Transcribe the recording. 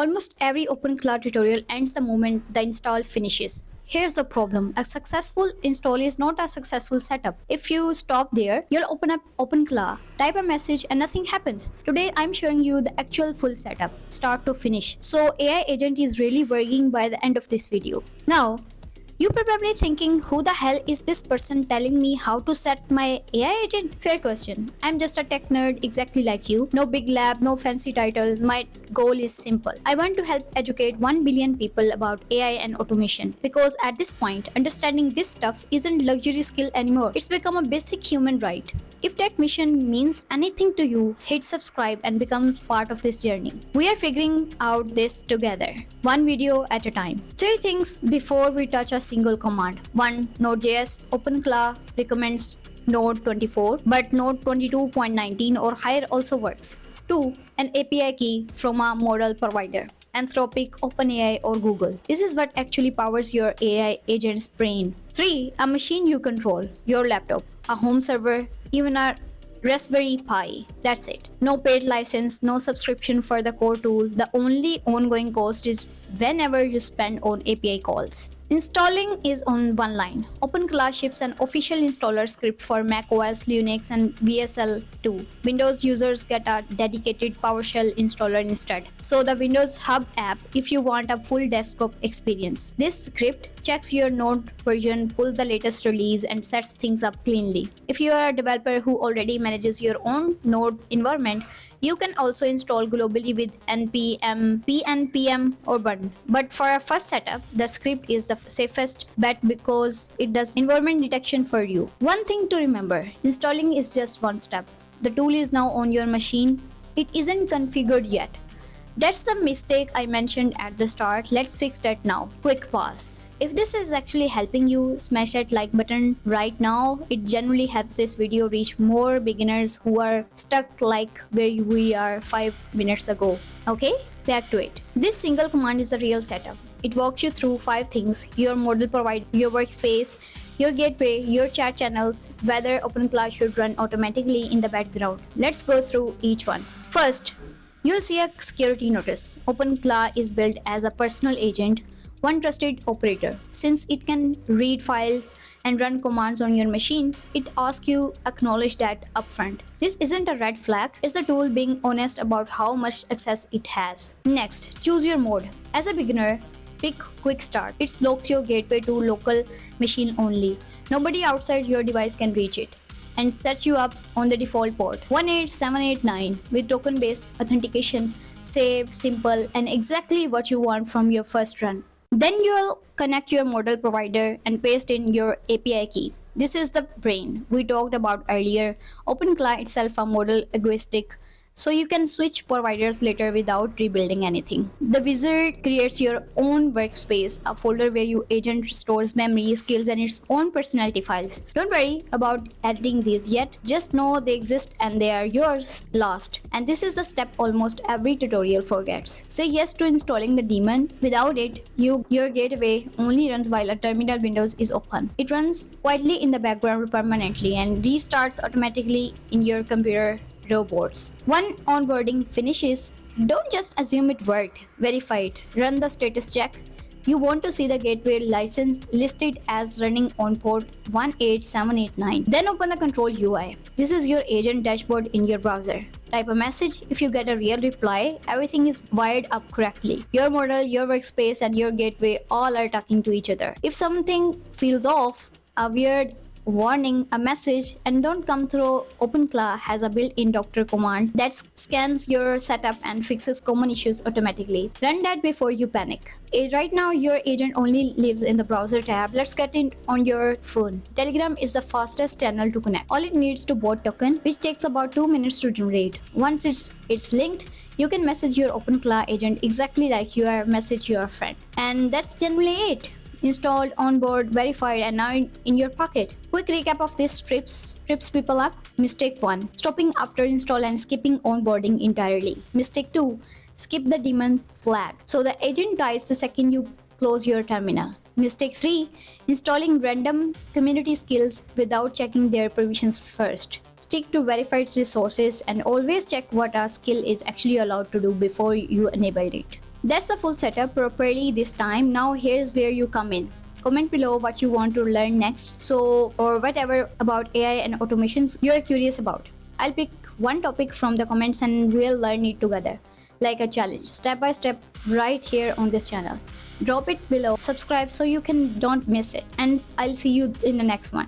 Almost every OpenClaw tutorial ends the moment the install finishes. Here's the problem. A successful install is not a successful setup. If you stop there, you'll open up OpenClaw, type a message and nothing happens. Today I'm showing you the actual full setup, start to finish. So AI agent is really working by the end of this video. Now, you're probably thinking, who the hell is this person telling me how to set my AI agent? Fair question. I'm just a tech nerd exactly like you. No big lab, no fancy title. My goal is simple. I want to help educate 1 billion people about AI and automation. Because at this point, understanding this stuff isn't luxury skill anymore. It's become a basic human right. If that mission means anything to you, hit subscribe and become part of this journey. We are figuring out this together, one video at a time. 3 things before we touch a single command. 1. Node.js OpenClaw recommends Node 24, but Node 22.19 or higher also works. 2. An API key from a model provider. Anthropic, OpenAI or Google. This is what actually powers your AI agent's brain. 3. A machine you control, your laptop, a home server, even a Raspberry Pi. That's it. No paid license, no subscription for the core tool. The only ongoing cost is whenever you spend on API calls. Installing is on one line. OpenClaw ships an official installer script for macOS, Linux and VSL2. Windows users get a dedicated PowerShell installer instead. So the Windows Hub app if you want a full desktop experience. This script checks your Node version, pulls the latest release and sets things up cleanly. If you are a developer who already manages your own Node environment, you can also install globally with npm, pnpm or button. But for a first setup, the script is the safest bet because it does environment detection for you. One thing to remember, installing is just one step. The tool is now on your machine. It isn't configured yet. That's the mistake I mentioned at the start. Let's fix that now. Quick pause. If this is actually helping you, smash that like button right now. It generally helps this video reach more beginners who are stuck like where we are 5 minutes ago. Okay, back to it. This single command is a real setup. It walks you through 5 things: your model provider, your workspace, your gateway, your chat channels, whether OpenClaw should run automatically in the background. Let's go through each one. First, you'll see a security notice. OpenClaw is built as a personal agent, one trusted operator. Since it can read files and run commands on your machine, it asks you acknowledge that upfront. This isn't a red flag, it's a tool being honest about how much access it has. Next, choose your mode. As a beginner, pick Quick Start. It locks your gateway to local machine only. Nobody outside your device can reach it, and sets you up on the default port 18789 with token-based authentication. Safe, simple, and exactly what you want from your first run. Then you'll connect your model provider and paste in your API key. This is the brain we talked about earlier. OpenClaw itself a model agnostic, so you can switch providers later without rebuilding anything. The wizard creates your own workspace, a folder where your agent stores memory, skills, and its own personality files. Don't worry about editing these yet, just know they exist and they are yours last. And this is the step almost every tutorial forgets. Say yes to installing the daemon. Without it, your gateway only runs while a terminal window is open. It runs quietly in the background permanently and restarts automatically in your computer robots. When onboarding finishes, don't just assume it worked. Verify it. Run the status check. You want to see the gateway license listed as running on port 18789. Then open the control UI. This is your agent dashboard in your browser. Type a message. If you get a real reply, everything is wired up correctly. Your model, your workspace, and your gateway all are talking to each other. If something feels off, a weird warning, a message, and don't come through, OpenClaw has a built-in doctor command that scans your setup and fixes common issues automatically. Run that before you panic. Right now, your agent only lives in the browser tab. Let's get it on your phone. Telegram is the fastest channel to connect. All it needs to bot token, which takes about 2 minutes to generate. Once it's linked, you can message your OpenClaw agent exactly like you are message your friend. And that's generally it. Installed, onboard, verified, and now in your pocket. Quick recap of this trips people up. Mistake 1. Stopping after install and skipping onboarding entirely. Mistake 2. Skip the daemon flag, so the agent dies the second you close your terminal. Mistake 3. Installing random community skills without checking their permissions first. Stick to verified resources and always check what a skill is actually allowed to do before you enable it. That's the full setup properly this time. Now here's where you come in. Comment below what you want to learn next, or whatever about AI and automations you're curious about. I'll pick one topic from the comments and we'll learn it together, like a challenge, step by step, right here on this channel. Drop it below, subscribe so you don't miss it, and I'll see you in the next one.